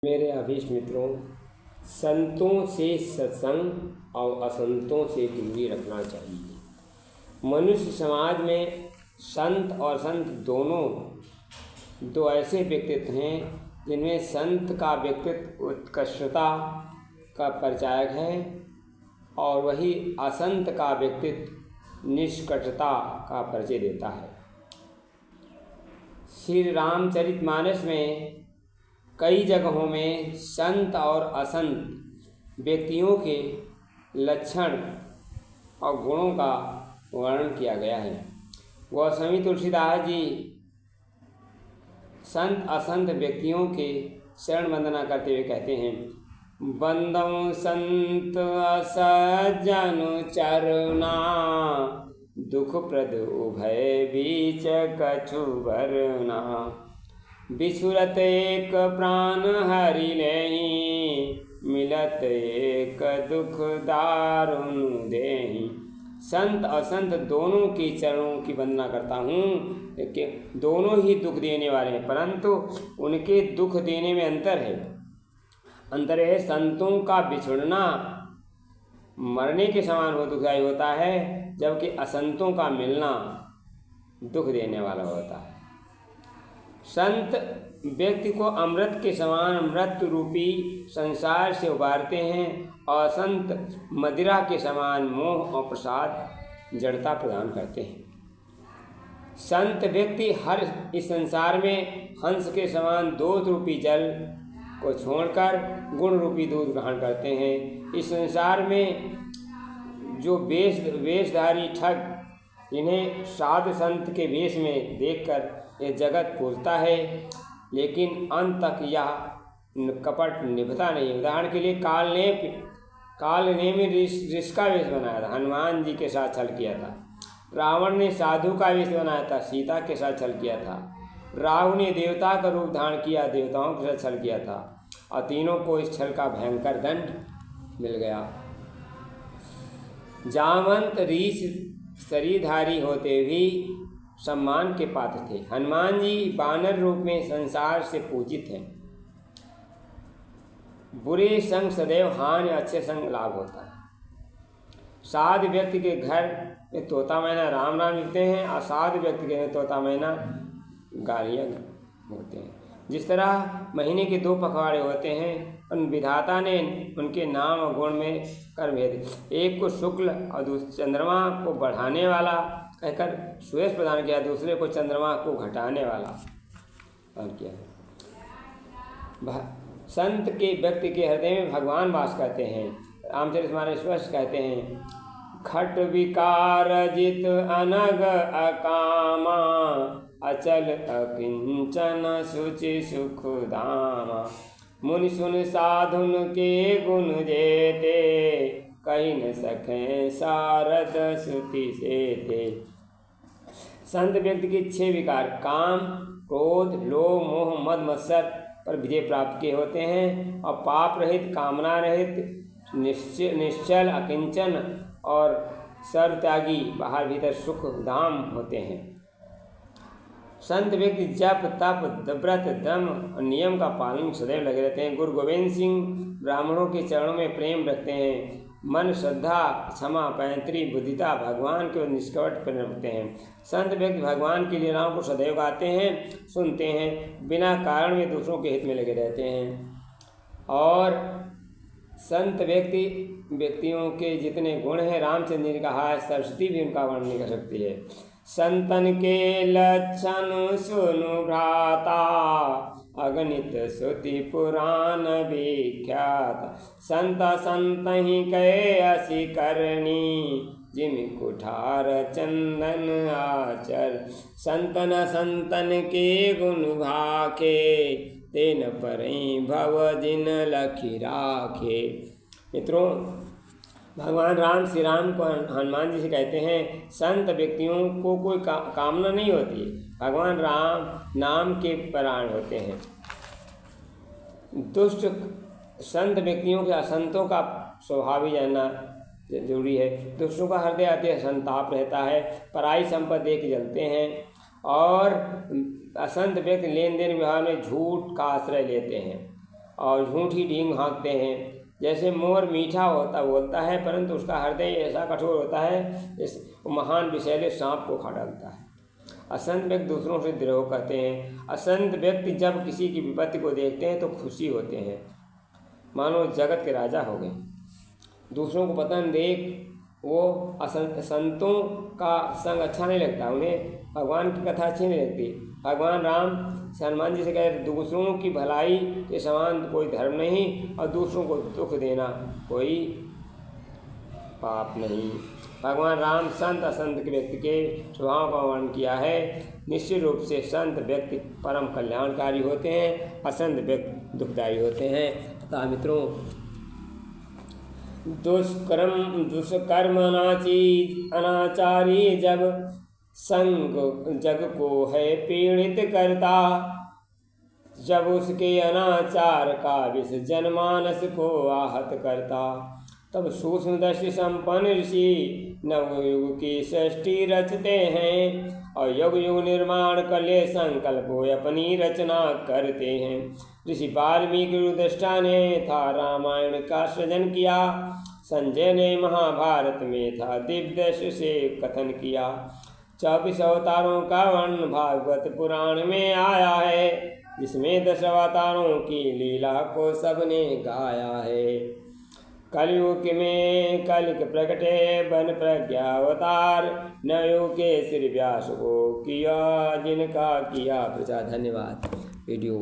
मेरे अभीष्ट मित्रों, संतों से सत्संग और असंतों से दूरी रखना चाहिए। मनुष्य समाज में संत और संत दोनों दो ऐसे व्यक्तित्व हैं जिनमें संत का व्यक्तित्व उत्कृष्टता का परिचायक है और वही असंत का व्यक्तित्व निष्कटता का परिचय देता है। श्री रामचरितमानस में कई जगहों में संत और असंत व्यक्तियों के लक्षण और गुणों का वर्णन किया गया है। गोस्वामी तुलसीदास जी संत असंत व्यक्तियों के शरण वंदना करते हुए कहते हैं, बंदौ संत असज्जन चरुना, दुख प्रद उभय बीच कछु वरना, बिछुरत एक प्राण हरि लेहि, मिलत एक दुख दारुण देहि। संत असंत दोनों के चरणों की वंदना करता हूँ कि दोनों ही दुख देने वाले हैं, परंतु उनके दुख देने में अंतर है। अंतर है, संतों का बिछुड़ना मरने के समान हो दुखदायी होता है, जबकि असंतों का मिलना दुख देने वाला होता है। संत व्यक्ति को अमृत के समान मृत्यु रूपी संसार से उबारते हैं और संत मदिरा के समान मोह और प्रसाद जड़ता प्रदान करते हैं। संत व्यक्ति हर इस संसार में हंस के समान दोष रूपी जल को छोड़कर गुण रूपी दूध ग्रहण करते हैं। इस संसार में जो वेशधारी ठग इन्हें साधु संत के वेश में देखकर यह जगत पूजता है, लेकिन अंत तक यह कपट निभता नहीं। उदाहरण के लिए काल ने में ऋषि का वेश बनाया था, हनुमान जी के साथ छल किया था। रावण ने साधु का वेश बनाया था, सीता के साथ छल किया था। राहु ने देवता का रूप धारण किया, देवताओं के साथ छल किया था, और तीनों को इस छल का भयंकर दंड मिल गया। जामवंत ऋषि शरीरधारी होते भी सम्मान के पात्र थे। हनुमान जी वानर रूप में संसार से पूजित हैं। बुरे संग सदैव हानि, अच्छे संग लाभ होता है। साधु व्यक्ति के घर में तोता मैना राम राम लिखते हैं, असाधु व्यक्ति के घर तोता मैना गालियाँ होते हैं। जिस तरह महीने के 2 पखवाड़े होते हैं, उन विधाता ने उनके नाम और गुण में कर भेद, एक को शुक्ल और दूसरे चंद्रमा को बढ़ाने वाला कहकर सुयश प्रदान किया, दूसरे को चंद्रमा को घटाने वाला प्रदान किया। संत के व्यक्ति के हृदय में भगवान वास करते हैं। रामचरितमानस स्पष्ट कहते हैं, खट विकार जित अनग अकामा, अचल अकिंचन सुचि सुख धामा, मुनि सुन साधुन के गुण जेते, कही न सके सारद सुति से थे। संत व्यक्ति के 6 विकार काम, क्रोध, लोभ, मोह, मद, मत्सर पर विजय प्राप्त किए होते हैं और पाप रहित, कामना रहित, निश्चल, अकिंचन और सर्वत्यागी, बाहर भीतर सुख धाम होते हैं। संत व्यक्ति जप, तप, व्रत, धर्म और नियम का पालन सदैव लगे रहते हैं। गुरु गोविंद सिंह ब्राह्मणों के चरणों में प्रेम रखते हैं। मन, श्रद्धा, क्षमा, पैंतरी, बुद्धिता भगवान के निष्कपट प्रेम रखते हैं। संत व्यक्ति भगवान की लीलाओं को सदैव गाते हैं, सुनते हैं, बिना कारण में दूसरों के हित में लगे रहते हैं। और संत व्यक्तियों के जितने गुण हैं, रामचंद्र जी ने कहा है, सरस्वती भी उनका वर्णन नहीं कर सकती है। संतन के लक्षण सुनु भ्राता, अगणित श्रुति पुराण विख्यात, संत संत ही कहे असी करनी, जिम कुठार चंदन आचर, संतन संतन के गुण भाखे, तेन परई भव जिन लखी राखे। मित्रों, भगवान राम श्री राम को हनुमान जी से कहते हैं, संत व्यक्तियों को कोई कामना नहीं होती। भगवान राम नाम के परायण होते हैं। दुष्ट संत व्यक्तियों के असंतों का स्वभाव ही जानना जरूरी है। दुष्टों का हृदय अति संताप रहता है, पराई संपत्ति देख के जलते हैं और असंत व्यक्ति लेन देन व्यवहार में झूठ का आश्रय लेते हैं। और झूठी डींग हाँकते हैं। जैसे मोर मीठा बोलता है, परंतु उसका हृदय ऐसा कठोर होता है इस महान विषैले सांप को खा डालता है। असंत व्यक्ति दूसरों से द्रोह करते हैं। असंत व्यक्ति जब किसी की विपत्ति को देखते हैं तो खुशी होते हैं, मानो जगत के राजा हो गए। दूसरों को पतन देख वो संतों का संग अच्छा नहीं लगता, उन्हें भगवान की कथा अच्छी नहीं लगती। भगवान राम हनुमान जी से कहे, दूसरों की भलाई के समान कोई धर्म नहीं और दूसरों को दुख देना कोई पाप नहीं। भगवान राम संत असंत के व्यक्ति के स्वभाव का वर्णन किया है। निश्चित रूप से संत व्यक्ति परम कल्याणकारी होते हैं, असंत व्यक्ति दुखदायी होते हैं। तथा मित्रों, दुष्कर्म अनाचारी जब संग जग को है पीड़ित करता, जब उसके अनाचार का विष जनमानस को आहत करता, तब सूक्ष्म दृष्टि संपन्न ऋषि नवयुग की सृष्टि रचते हैं और युग युग निर्माण कर ले संकल्प हो अपनी रचना करते हैं। ऋषि वाल्मीकि युधिष्ठिर ने था रामायण का सृजन किया, संजय ने महाभारत में था दिव्य से कथन किया। 24 अवतारों का वर्णन भागवत पुराण में आया है, जिसमें 10 अवतारों की लीला को सबने गाया है। कलयुग में कलिक प्रकटे बन प्रज्ञा अवतार, नवयुग के श्री व्यास को किया जिनका किया प्रचार। धन्यवाद। वीडियो